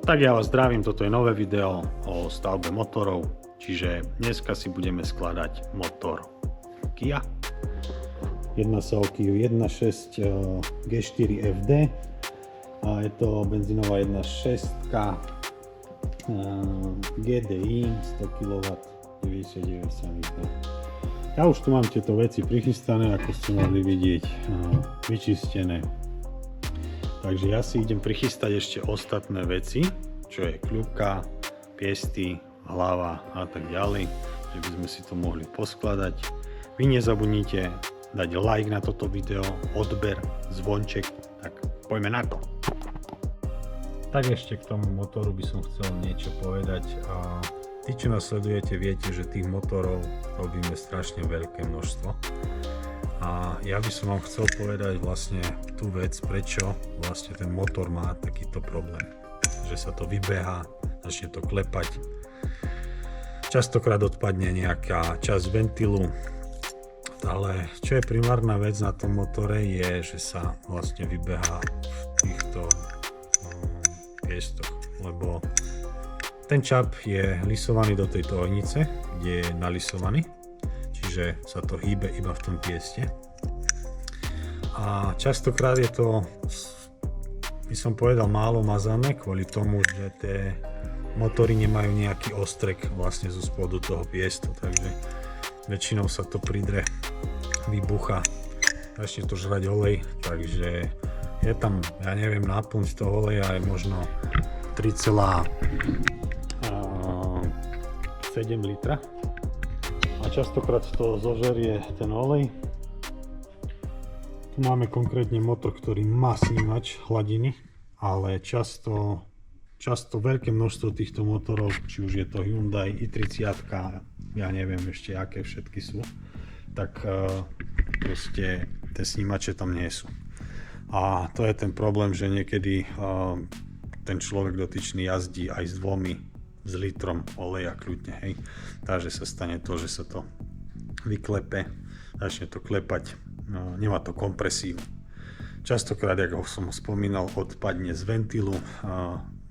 Tak ja vás zdravím, toto je nové video o stavbe motorov, čiže dneska si budeme skladať motor Kia. Jedná sa o Kia 1.6 G4 FD a je to benzínová 1.6 GDI 100 kW 99 cm. Ja už tu mám tieto veci prichystané, ako ste mohli vidieť, vyčistené. Takže ja si idem prichystať ešte ostatné veci, čo je kľúbka, piesty, hlava a tak ďalej, že by sme si to mohli poskladať. Vy nezabudnite dať like na toto video, odber, zvonček, tak poďme na to. Tak ešte k tomu motoru by som chcel niečo povedať. Tí, čo nás sledujete, viete, že tých motorov robíme strašne veľké množstvo. A ja by som vám chcel povedať vlastne tú vec, prečo vlastne ten motor má takýto problém. Že sa to vybeha, začne to klepať. Častokrát odpadne nejaká časť ventilu. Ale čo je primárna vec na tom motore je, že sa vlastne vybeha v týchto piestoch. Lebo ten čap je lisovaný do tejto ohnice, kde je nalisovaný. Čiže sa to hýbe iba v tom pieste. A častokrát je to, by som povedal, málo mazané kvôli tomu, že tie motory nemajú nejaký ostrek vlastne zo spodu toho piestu, takže väčšinou sa to pridre, vybucha, začne to žrať olej, takže je tam, ja neviem, náplň z toho oleja je možno 3,7 litra. A častokrát z toho zožerie ten olej. Tu máme konkrétne motor, ktorý má snímač hladiny, ale často veľké množstvo týchto motorov, či už je to Hyundai i30, ja neviem ešte aké všetky sú, tak proste tie snímače tam nie sú. A to je ten problém, že niekedy ten človek dotyčný jazdí aj s litrom oleja kľudne, hej. Takže sa stane to, že sa to vyklepe, začne to klepať, nemá to kompresiu. Častokrát, ako som spomínal, odpadne z ventilu.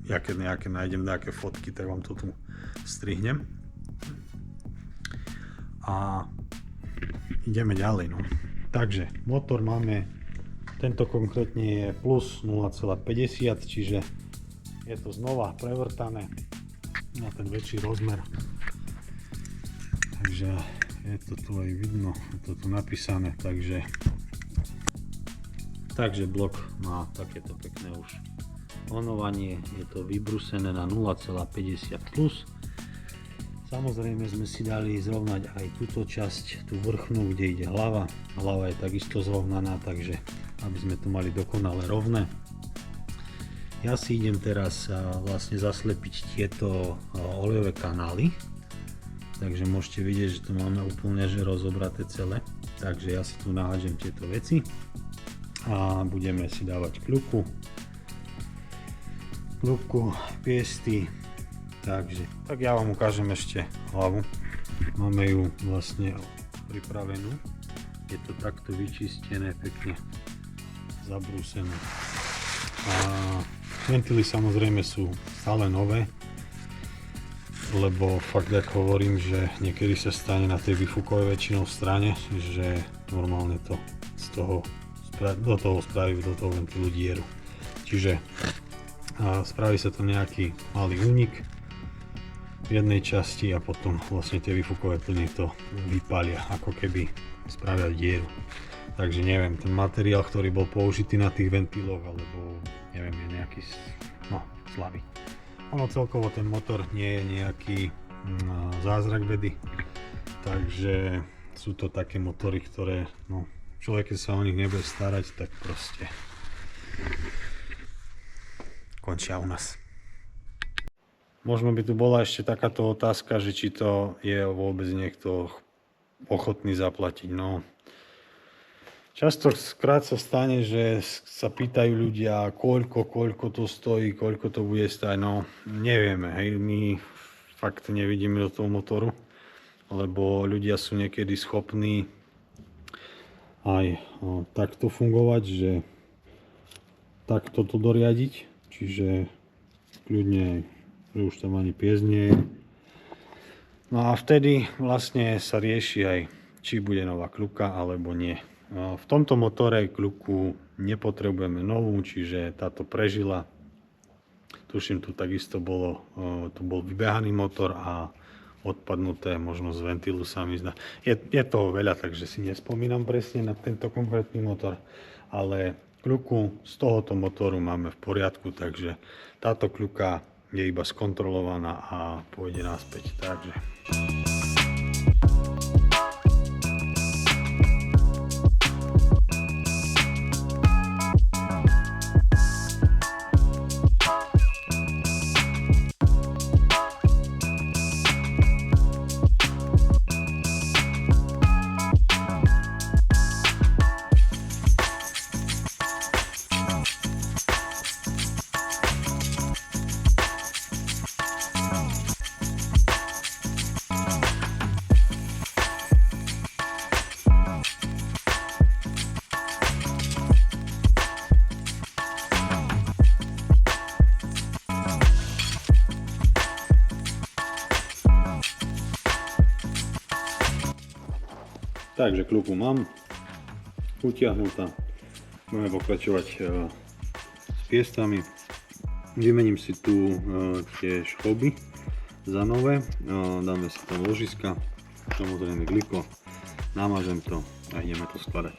Ja keď nájdem nejaké fotky, tak vám to tu strihnem. A ideme ďalej, no. Takže motor máme, tento konkrétne je plus 0,50, čiže je to znova prevrtané na ten väčší rozmer, takže je to tu aj vidno, je to tu napísané, takže blok má takéto pekné už onovanie, je to vybrúsené na 0,50 plus. Samozrejme sme si dali zrovnať aj túto časť, tú vrchnú, kde ide hlava je takisto zrovnaná, takže aby sme to mali dokonale rovné. Ja si idem teraz vlastne zaslepiť tieto olejové kanály, takže môžete vidieť, že tu máme úplne rozobraté celé, takže ja si tu nahádžem tieto veci a budeme si dávať kľúbku, piesty, takže tak ja vám ukážem ešte hlavu, máme ju vlastne pripravenú, je to takto vyčistené, pekne zabrúsené. Ventily samozrejme sú stále nové, lebo fakt, ako hovorím, že niekedy sa stane na tej výfukovej väčšinou strane, že normálne to do toho spraví do toho ventilu dieru. Čiže spraví sa tam nejaký malý únik v jednej časti a potom vlastne tie výfukové plyny to vypália, ako keby spravia dieru. Takže neviem, ten materiál, ktorý bol použitý na tých ventiloch, alebo neviem, je nejaký slabý. Ono celkovo ten motor nie je nejaký zázrak vedy, takže sú to také motory, ktoré človek, keď sa o nich nebude starať, tak proste končia u nás. Možno by tu bola ešte takáto otázka, že či to je vôbec niekto ochotný zaplatiť. No, častokrát sa stane, že sa pýtajú ľudia, koľko to stojí, koľko to bude stáť. No, nevieme, hej, my fakt nevidíme do toho motoru, lebo ľudia sú niekedy schopní aj takto fungovať, že takto to doriadiť, čiže kľudne, že už tam ani pies nie je. No a vtedy vlastne sa rieši aj, či bude nová kľuka alebo nie. V tomto motore kľuku nepotrebujeme novú, čiže táto prežila. Tuším, tu takisto tu bol vybehaný motor a odpadnuté možno z ventilu sa mi zdá. Je toho veľa, takže si nespomínam presne na tento konkrétny motor, ale kľuku z tohoto motoru máme v poriadku, takže táto kľuka je iba skontrolovaná a pôjde naspäť. Takže. Takže kľuku mám utiahnutá. Budeme pokračovať s piestami. Vymením si tu tie šchoby za nové. Dáme si tam ložiska, samozrejme gliko. Namažem to a ideme to skladať.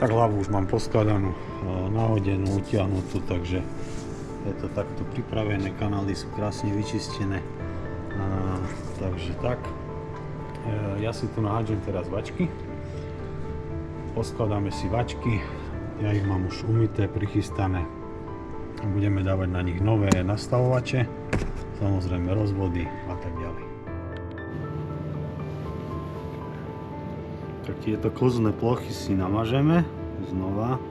Tak hlavu už mám poskladanú, nahodenú, utiahnutú, takže je to takto pripravené, kanály sú krásne vyčistené. Takže tak, ja si tu nahádžem teraz vačky, poskladáme si vačky, ja ich mám už umyté, prichystané, budeme dávať na nich nové nastavovače, samozrejme rozvody a tak ďalej. Tak tieto klzné plochy si namažeme znova.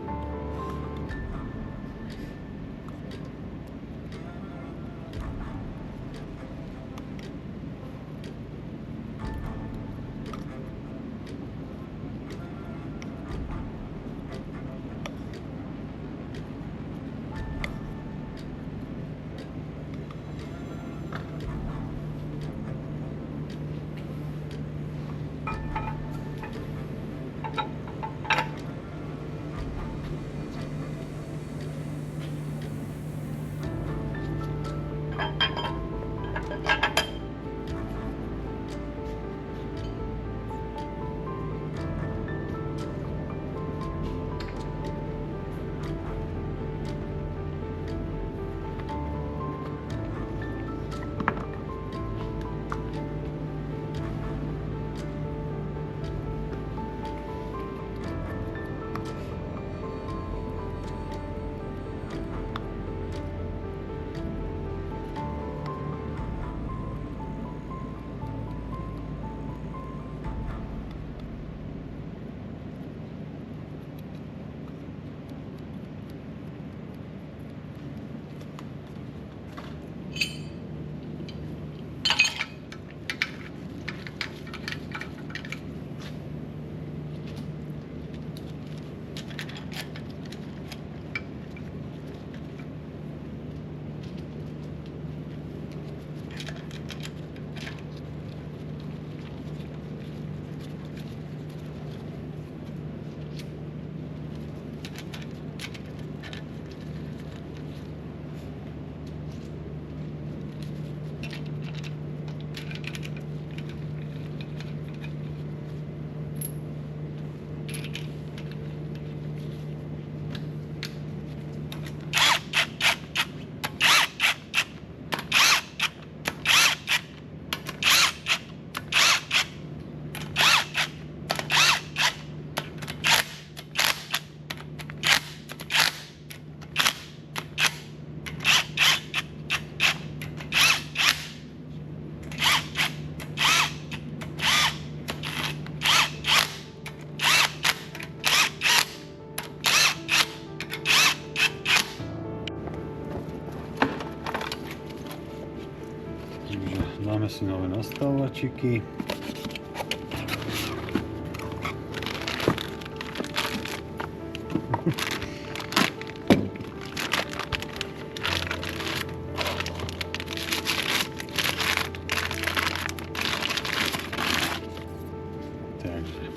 Dáme si nové nastavovačiky. Takže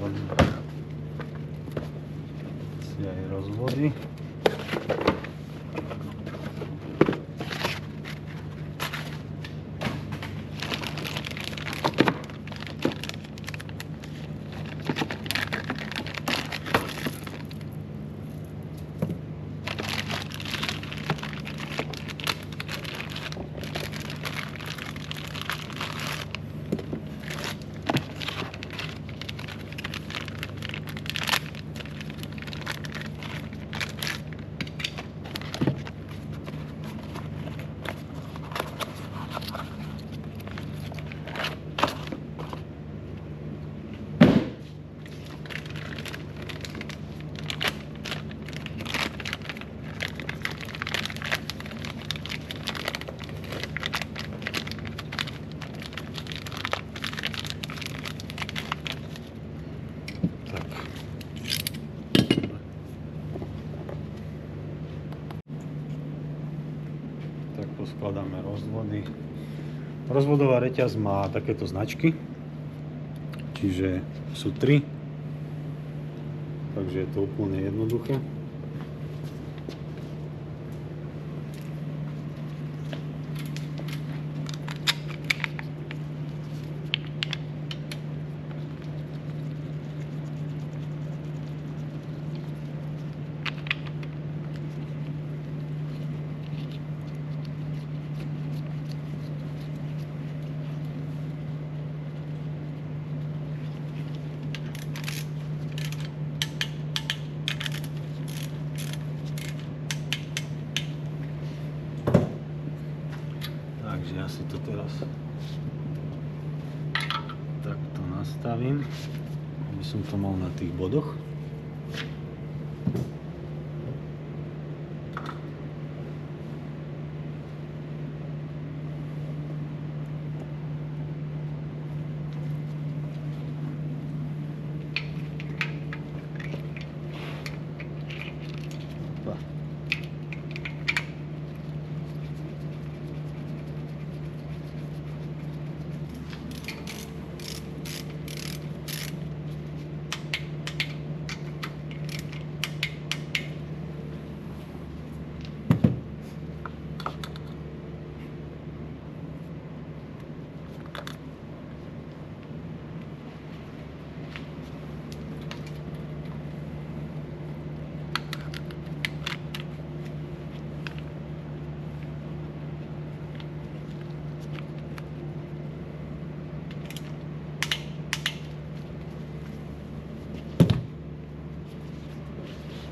Si aj rozvody. Tak poskladáme rozvody. Rozvodová reťaz má takéto značky, čiže sú 3, takže je to úplne jednoduché. Takže ja si to teraz takto nastavím, aby som to mal na tých bodoch.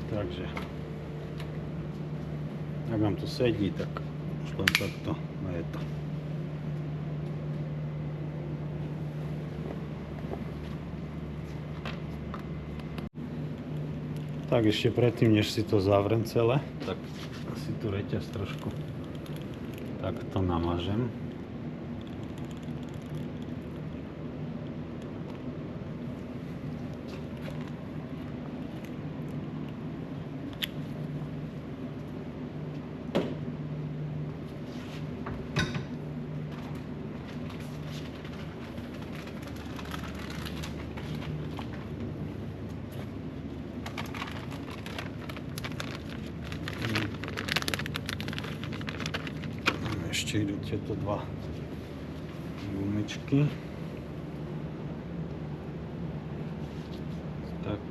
Takže ak vám to sedí, tak už len takto a je to. Tak ešte predtým, než si to zavrem celé, tak si tu reťaz trošku takto namažem. Ešte idú tieto dva gumičky. Tak.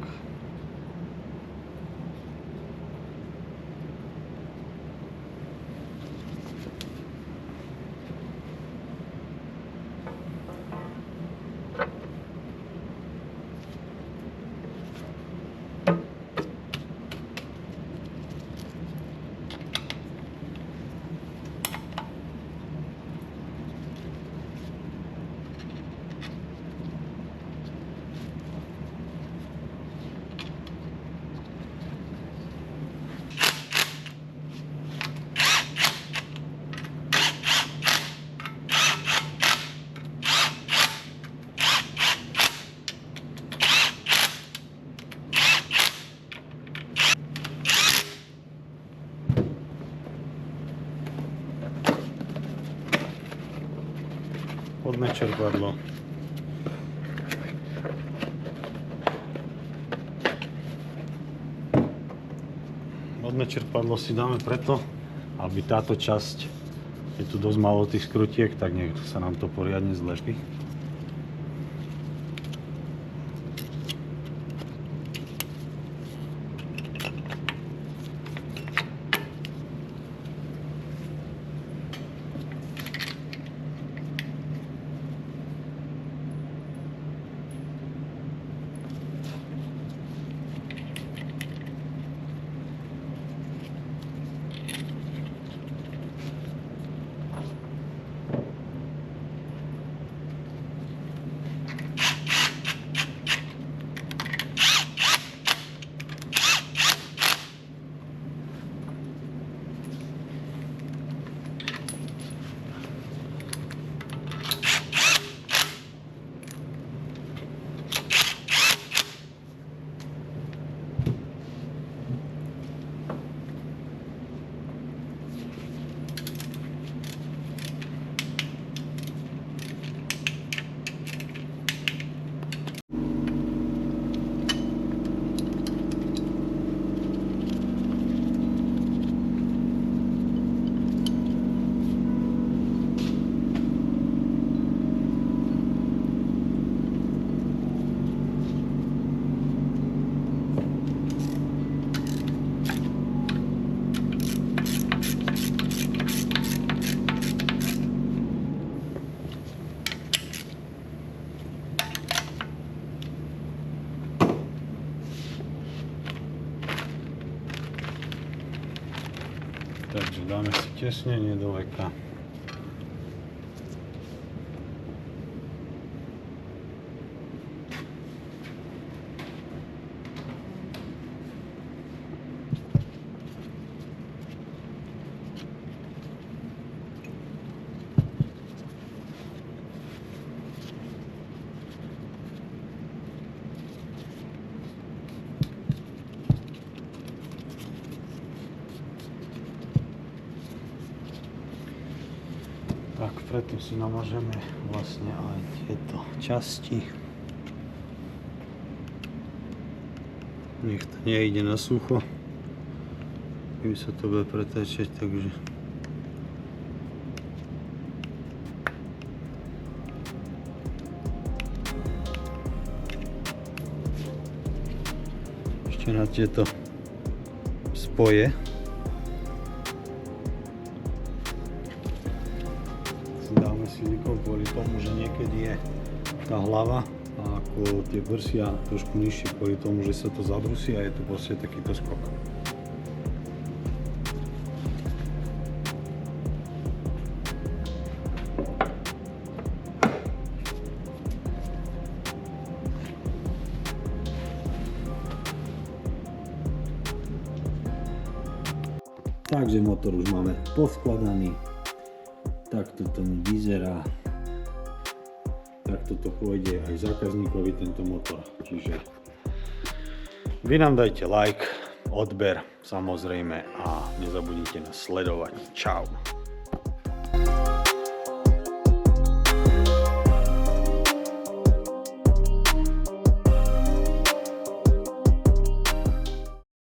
Spodné čerpadlo. spodné čerpadlo si dáme preto, aby táto časť, je tu dosť málo tých skrutiek, tak nech sa nám to poriadne zlepí. Takže dáme si tesnenie do veka. Tak preto si namažeme vlastne aj tieto časti. Nech to nejde na sucho. Keby sa to bude pretáčať, takže ešte na tieto spoje dáme silikón kvôli tomu, že niekedy je tá hlava a ako tie prsia trošku nižšie kvôli tomu, že sa to zabrusí a je tu proste takýto skok. Takže motor už máme poskladaný. Takto to vyzerá. Takto to pôjde aj zákazníkovi tento motor. Čiže vy nám dajte like, odber samozrejme a nezabudnite nás sledovať. Čau.